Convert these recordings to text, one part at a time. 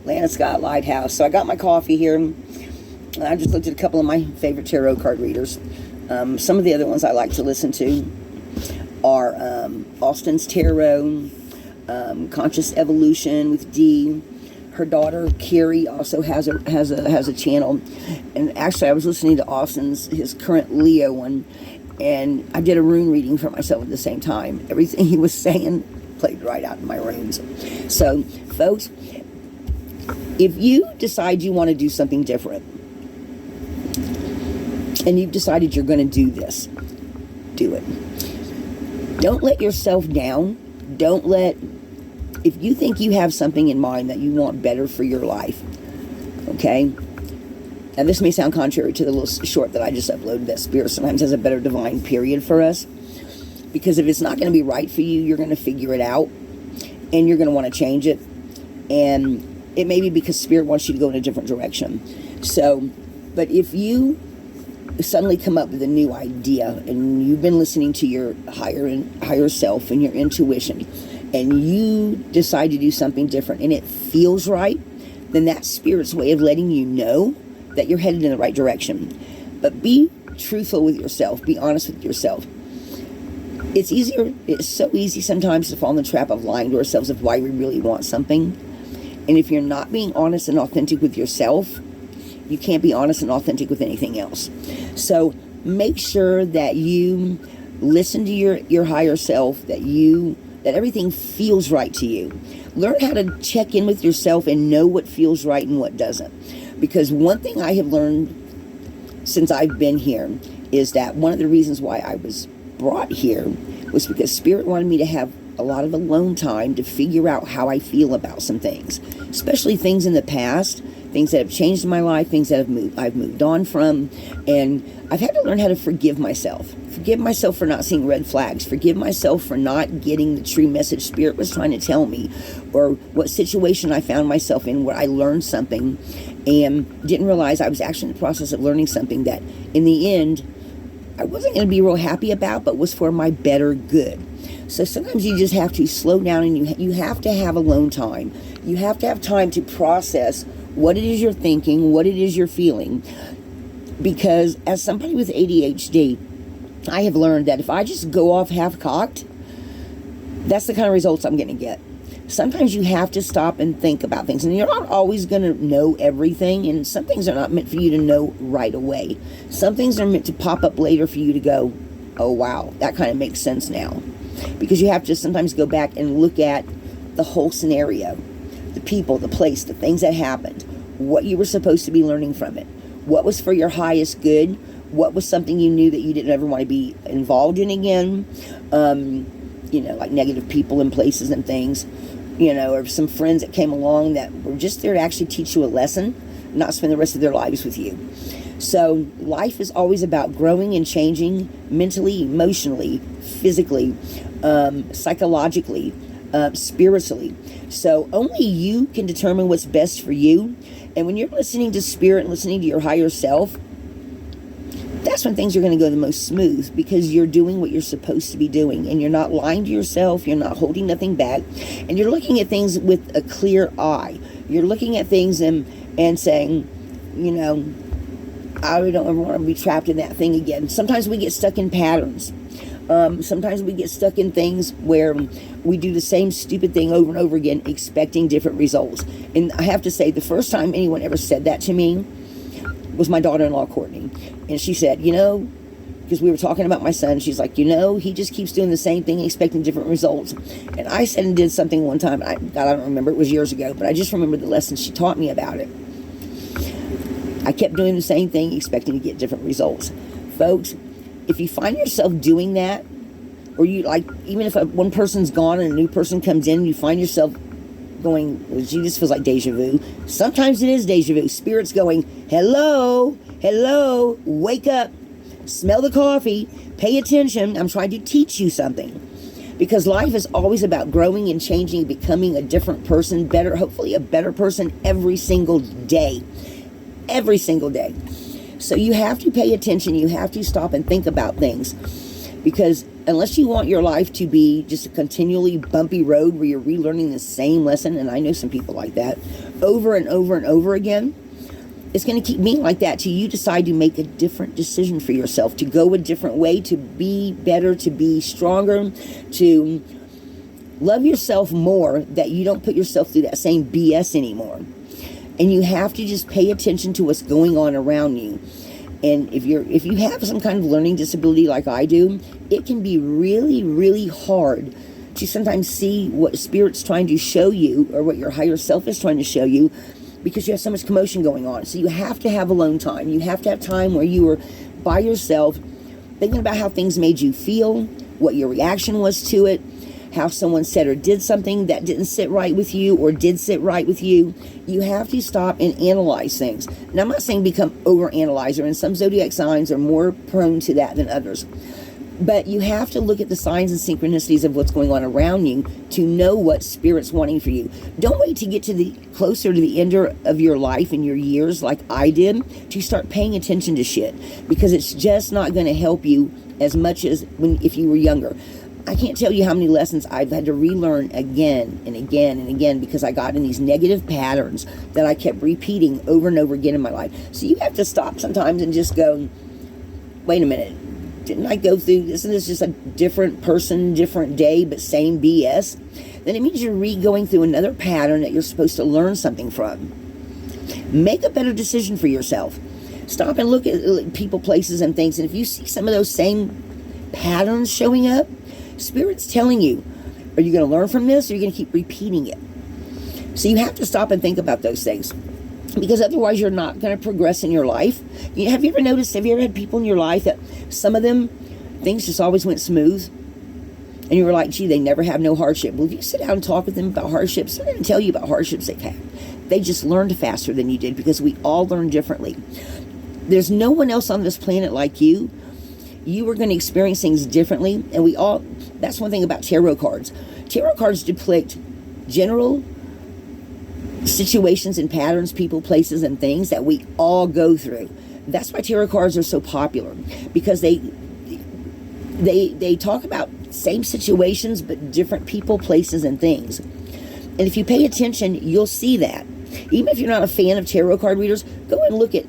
Lana Scott Lighthouse. So I got my coffee here. I just looked at a couple of my favorite tarot card readers. Some of the other ones I like to listen to are Austin's Tarot, Conscious Evolution with Dee. Her daughter Carrie also has a channel, and actually I was listening to his current Leo one, and I did a rune reading for myself at the same time. Everything he was saying played right out in my runes. So, folks, if you decide you want to do something different, and you've decided you're going to do this, do it. Don't let yourself down. If you think you have something in mind that you want better for your life, okay? Now, this may sound contrary to the little short that I just uploaded, that Spirit sometimes has a better divine period for us. Because if it's not going to be right for you, you're going to figure it out. And you're going to want to change it. And it may be because Spirit wants you to go in a different direction. So, but if you suddenly come up with a new idea, and you've been listening to your higher self and your intuition, and you decide to do something different, and it feels right, then that's Spirit's way of letting you know that you're headed in the right direction. But be truthful with yourself. Be honest with yourself. It's so easy sometimes to fall in the trap of lying to ourselves of why we really want something. And if you're not being honest and authentic with yourself, you can't be honest and authentic with anything else. So make sure that you listen to your higher self, that everything feels right to you. Learn how to check in with yourself and know what feels right and what doesn't. Because one thing I have learned since I've been here is that one of the reasons why I was brought here was because Spirit wanted me to have a lot of alone time to figure out how I feel about some things, especially things in the past, things that have changed in my life, things that I've moved on from. And I've had to learn how to forgive myself for not seeing red flags, forgive myself for not getting the true message Spirit was trying to tell me, or what situation I found myself in where I learned something and didn't realize I was actually in the process of learning something that in the end I wasn't going to be real happy about, but was for my better good. So sometimes you just have to slow down, and you have to have alone time. You have to have time to process what it is you're thinking, what it is you're feeling. Because as somebody with ADHD, I have learned that if I just go off half-cocked, that's the kind of results I'm going to get. Sometimes you have to stop and think about things. And you're not always going to know everything. And some things are not meant for you to know right away. Some things are meant to pop up later for you to go, oh, wow, that kind of makes sense now. Because you have to sometimes go back and look at the whole scenario. The people, the place, the things that happened. What you were supposed to be learning from it. What was for your highest good. What was something you knew that you didn't ever want to be involved in again. Like negative people and places and things. Or some friends that came along that were just there to actually teach you a lesson, not spend the rest of their lives with you. So life is always about growing and changing mentally, emotionally, physically, psychologically, spiritually. So only you can determine what's best for you. And when you're listening to Spirit and listening to your higher self, that's when things are going to go the most smooth, because you're doing what you're supposed to be doing, and you're not lying to yourself, you're not holding nothing back, and you're looking at things with a clear eye. You're looking at things and saying, I don't ever want to be trapped in that thing again. Sometimes we get stuck in patterns. Sometimes we get stuck in things where we do the same stupid thing over and over again, expecting different results. And I have to say, the first time anyone ever said that to me was my daughter-in-law, Courtney. And she said, because we were talking about my son, she's like, he just keeps doing the same thing, expecting different results. And I said and did something one time, I don't remember, it was years ago, but I just remember the lesson she taught me about it. I kept doing the same thing, expecting to get different results. Folks, if you find yourself doing that, or even if one person's gone and a new person comes in, you find yourself going, gee, this feels like deja vu. Sometimes it is deja vu. Spirit's going, hello, wake up, smell the coffee, pay attention. I'm trying to teach you something. Because life is always about growing and changing, becoming a different person, better, hopefully a better person every single day. Every single day. So you have to pay attention. You have to stop and think about things. Because unless you want your life to be just a continually bumpy road where you're relearning the same lesson, and I know some people like that, over and over and over again, it's going to keep being like that till you decide to make a different decision for yourself, to go a different way, to be better, to be stronger, to love yourself more, that you don't put yourself through that same BS anymore. And you have to just pay attention to what's going on around you. And if you have some kind of learning disability like I do, it can be really, really hard to sometimes see what Spirit's trying to show you, or what your higher self is trying to show you, because you have so much commotion going on. So you have to have alone time. You have to have time where you are by yourself, thinking about how things made you feel, what your reaction was to it, how someone said or did something that didn't sit right with you or did sit right with you. You have to stop and analyze things. Now, I'm not saying become over-analyzer, and some zodiac signs are more prone to that than others. But you have to look at the signs and synchronicities of what's going on around you to know what Spirit's wanting for you. Don't wait to get to the closer to the end of your life and your years like I did to start paying attention to shit, because it's just not going to help you as much as if you were younger. I can't tell you how many lessons I've had to relearn again and again and again, because I got in these negative patterns that I kept repeating over and over again in my life. So you have to stop sometimes and just go, wait a minute, didn't I go through, isn't this just a different person, different day, but same BS? Then it means you're going through another pattern that you're supposed to learn something from. Make a better decision for yourself. Stop and look at people, places, and things, and if you see some of those same patterns showing up, Spirit's telling you, are you going to learn from this, or are you going to keep repeating it? So you have to stop and think about those things, because otherwise you're not going to progress in your life. Have you ever had people in your life that some of them, things just always went smooth, and you were like, gee, they never have no hardship? Well, if you sit down and talk with them about hardships, they're going to tell you about hardships they've had. They just learned faster than you did, because we all learn differently. There's no one else on this planet like you. You are going to experience things differently, and that's one thing about tarot cards. Tarot cards depict general situations and patterns, people, places, and things that we all go through. That's why tarot cards are so popular, because they talk about same situations but different people, places, and things. And if you pay attention, you'll see that. Even if you're not a fan of tarot card readers, go and look at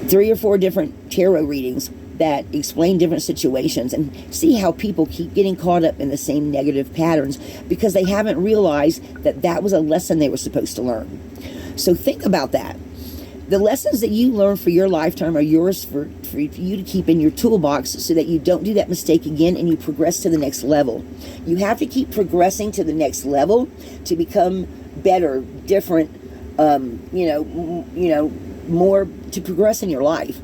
3 or 4 different tarot readings that explain different situations, and see how people keep getting caught up in the same negative patterns because they haven't realized that that was a lesson they were supposed to learn. So think about that. The lessons that you learn for your lifetime are yours for you to keep in your toolbox, so that you don't do that mistake again and you progress to the next level. You have to keep progressing to the next level to become better, different, more, to progress in your life.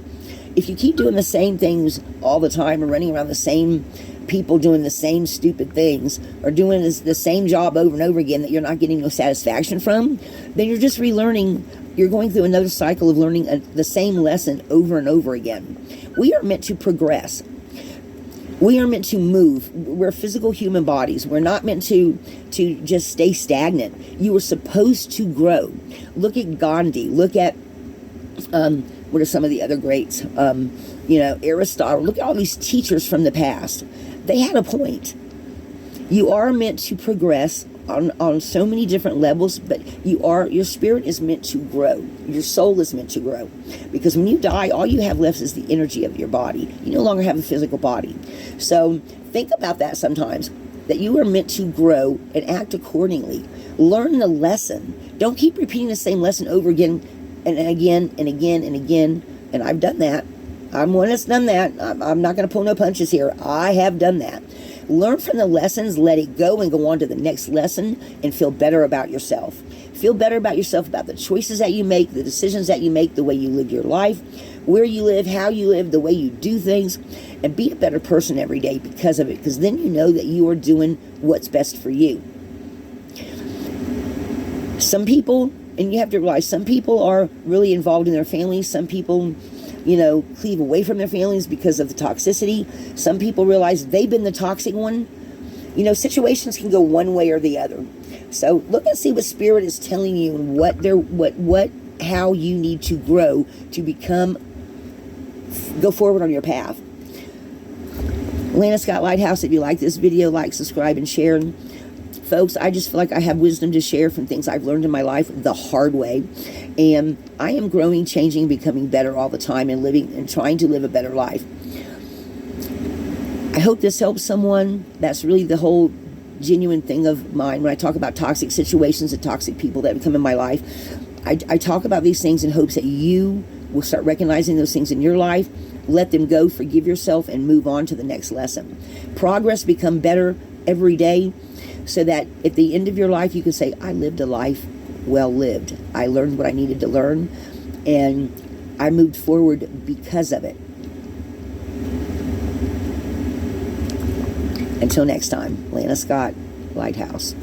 If you keep doing the same things all the time and running around the same people doing the same stupid things, or doing the same job over and over again that you're not getting no satisfaction from, then you're just relearning. You're going through another cycle of learning the same lesson over and over again. We are meant to progress. We are meant to move. We're physical human bodies. We're not meant to just stay stagnant. You are supposed to grow. Look at Gandhi. Look at what are some of the other greats? Aristotle. Look at all these teachers from the past. They had a point. You are meant to progress on so many different levels, but your spirit is meant to grow. Your soul is meant to grow. Because when you die, all you have left is the energy of your body. You no longer have a physical body. So think about that sometimes, that you are meant to grow and act accordingly. Learn the lesson. Don't keep repeating the same lesson over again and again and again and again. And I've done that. I'm one that's done that. I'm not going to pull no punches here. I have done that. Learn from the lessons, let it go, and go on to the next lesson, and feel better about yourself. Feel better about yourself, about the choices that you make, the decisions that you make, the way you live your life, where you live, how you live, the way you do things, and be a better person every day because of it, because then you know that you are doing what's best for you. Some people, and you have to realize, some people are really involved in their families. Some people, cleave away from their families because of the toxicity. Some people realize they've been the toxic one. Situations can go one way or the other. So look and see what Spirit is telling you, and how you need to grow to go forward on your path. Lana Scott Lighthouse, if you like this video, like, subscribe, and share. And folks, I just feel like I have wisdom to share from things I've learned in my life the hard way. And I am growing, changing, becoming better all the time, and living and trying to live a better life. I hope this helps someone. That's really the whole genuine thing of mine when I talk about toxic situations and toxic people that have come in my life. I talk about these things in hopes that you will start recognizing those things in your life, let them go, forgive yourself, and move on to the next lesson. Progress, become better every day, so that at the end of your life you can say, I lived a life well lived. I learned what I needed to learn, and I moved forward because of it. Until next time, Lana Scott Lighthouse.